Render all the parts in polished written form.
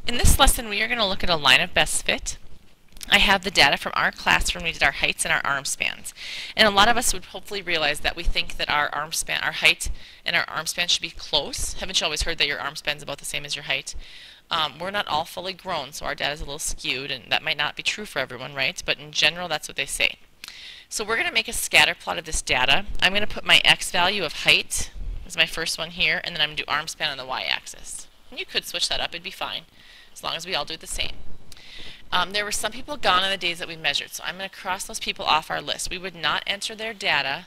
In this lesson, we are going to look at a line of best fit. I have the data from our class when we did our heights and our arm spans. And a lot of us would hopefully realize that we think that our height and our arm span should be close. Haven't you always heard that your arm span is about the same as your height? We're not all fully grown, so our data is a little skewed, and that might not be true for everyone, right? But in general, that's what they say. So we're going to make a scatter plot of this data. I'm going to put my x value of height as my first one here, and then I'm going to do arm span on the y-axis. And you could switch that up, it'd be fine, as long as we all do the same. There were some people gone on the days that we measured, so I'm going to cross those people off our list. We would not enter their data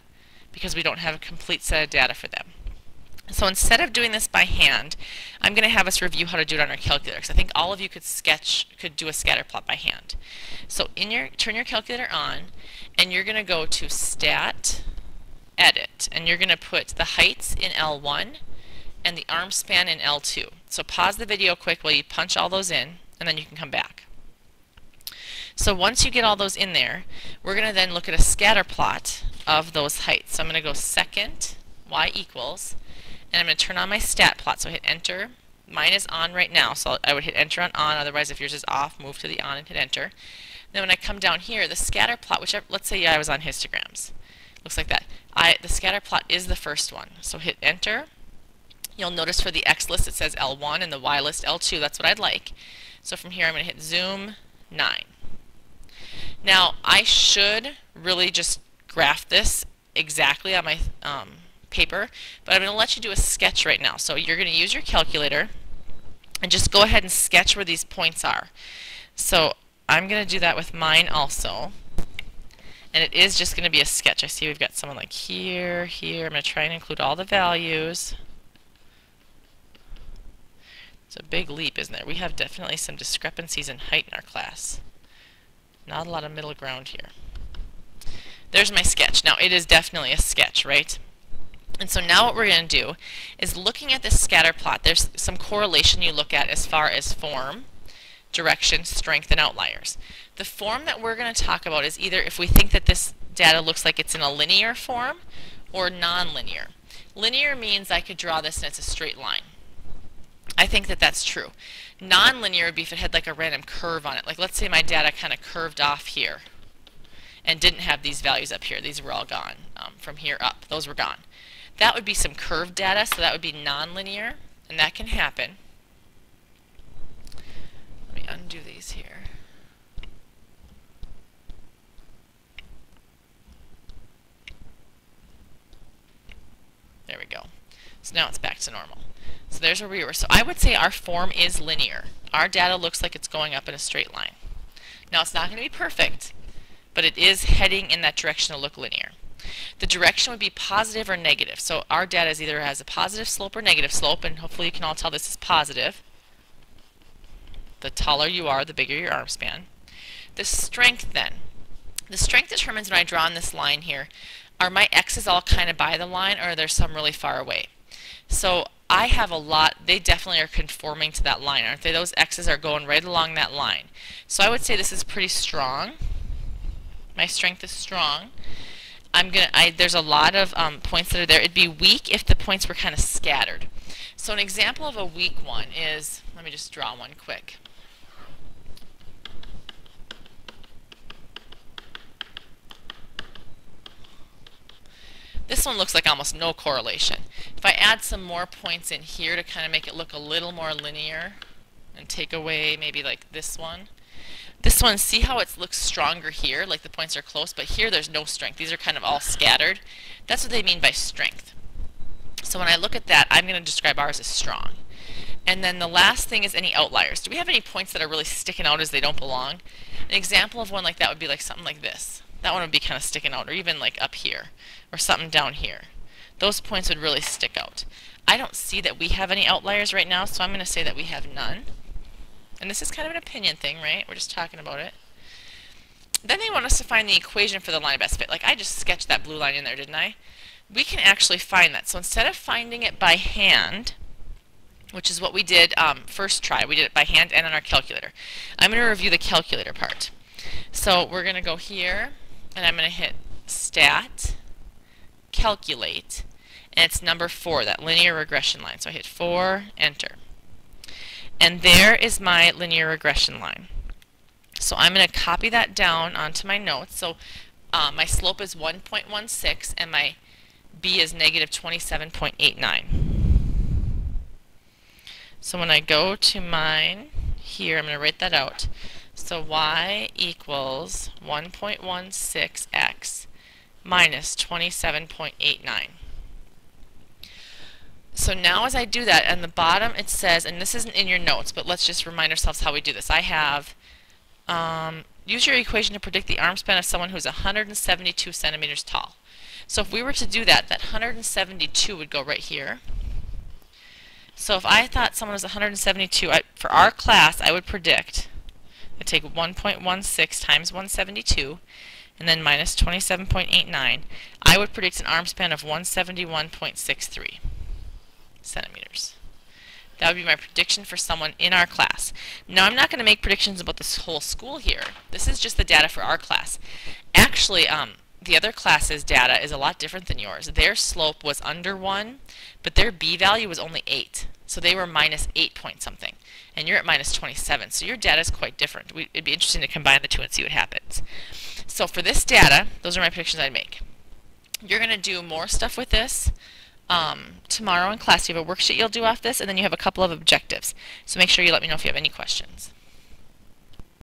because we don't have a complete set of data for them. So instead of doing this by hand, I'm going to have us review how to do it on our calculator, because I think all of you could do a scatter plot by hand. So turn your calculator on, and you're going to go to Stat, Edit, and you're going to put the heights in L1 and the arm span in L2. So pause the video quick while you punch all those in, and then you can come back. So once you get all those in there, we're going to then look at a scatter plot of those heights. So I'm going to go second, y equals, and I'm going to turn on my stat plot. So hit enter. Mine is on right now, so I would hit enter on, otherwise if yours is off, move to the on and hit enter. Then when I come down here, the scatter plot, let's say I was on histograms. Looks like that. The scatter plot is the first one. So hit enter. You'll notice for the X list it says L1 and the Y list L2. That's what I'd like. So from here I'm going to hit zoom 9. Now I should really just graph this exactly on my paper, but I'm going to let you do a sketch right now. So you're going to use your calculator and just go ahead and sketch where these points are. So I'm going to do that with mine also. And it is just going to be a sketch. I see we've got someone like here, here. I'm going to try and include all the values. It's a big leap, isn't it? We have definitely some discrepancies in height in our class. Not a lot of middle ground here. There's my sketch. Now it is definitely a sketch, right? And so now what we're going to do is looking at this scatter plot, there's some correlation you look at as far as form, direction, strength, and outliers. The form that we're going to talk about is either if we think that this data looks like it's in a linear form or non-linear. Linear means I could draw this and it's a straight line. I think that that's true. Non-linear would be if it had like a random curve on it. Like let's say my data kind of curved off here and didn't have these values up here. These were all gone from here up. Those were gone. That would be some curved data, so that would be non-linear, and that can happen. Let me undo these here. There we go. So now it's back to normal. So there's where we were. So I would say our form is linear. Our data looks like it's going up in a straight line. Now it's not going to be perfect, but it is heading in that direction to look linear. The direction would be positive or negative. So our data is either has a positive slope or negative slope, and hopefully you can all tell this is positive. The taller you are, the bigger your arm span. The strength then. The strength determines when I draw on this line here, are my x's all kind of by the line, or are there some really far away? So I have a lot, they definitely are conforming to that line, aren't they? Those x's are going right along that line. So I would say this is pretty strong. My strength is strong. There's a lot of points that are there. It'd be weak if the points were kind of scattered. So an example of a weak one is, let me just draw one quick. This one looks like almost no correlation. If I add some more points in here to kind of make it look a little more linear and take away maybe like this one. This one, see how it looks stronger here, like the points are close, but here there's no strength. These are kind of all scattered. That's what they mean by strength. So when I look at that, I'm going to describe ours as strong. And then the last thing is any outliers. Do we have any points that are really sticking out as they don't belong? An example of one like that would be like something like this. That one would be kind of sticking out, or even like up here, or something down here. Those points would really stick out. I don't see that we have any outliers right now, so I'm going to say that we have none. And this is kind of an opinion thing, right? We're just talking about it. Then they want us to find the equation for the line of best fit. Like I just sketched that blue line in there, didn't I? We can actually find that. So instead of finding it by hand, which is what we did first try, we did it by hand and on our calculator. I'm going to review the calculator part. So we're going to go here, and I'm going to hit Stat, Calculate, and it's number 4, that linear regression line. So I hit 4, enter. And there is my linear regression line. So I'm going to copy that down onto my notes. So my slope is 1.16 and my b is negative 27.89. So when I go to mine here, I'm going to write that out. So y equals 1.16x minus 27.89. So now as I do that, at the bottom it says, and this isn't in your notes, but let's just remind ourselves how we do this. I have, use your equation to predict the arm span of someone who's 172 centimeters tall. So if we were to do that, that 172 would go right here. So if I thought someone was 172, for our class, I would predict, I'd take 1.16 times 172, and then minus 27.89. I would predict an arm span of 171.63 centimeters. That would be my prediction for someone in our class. Now I'm not going to make predictions about this whole school here. This is just the data for our class. Actually, the other class's data is a lot different than yours. Their slope was under 1, but their b value was only 8. So they were minus 8 point something. And you're at minus 27. So your data is quite different. It'd be interesting to combine the two and see what happens. So for this data, those are my predictions I'd make. You're going to do more stuff with this tomorrow in class. You have a worksheet you'll do off this, and then you have a couple of objectives. So make sure you let me know if you have any questions.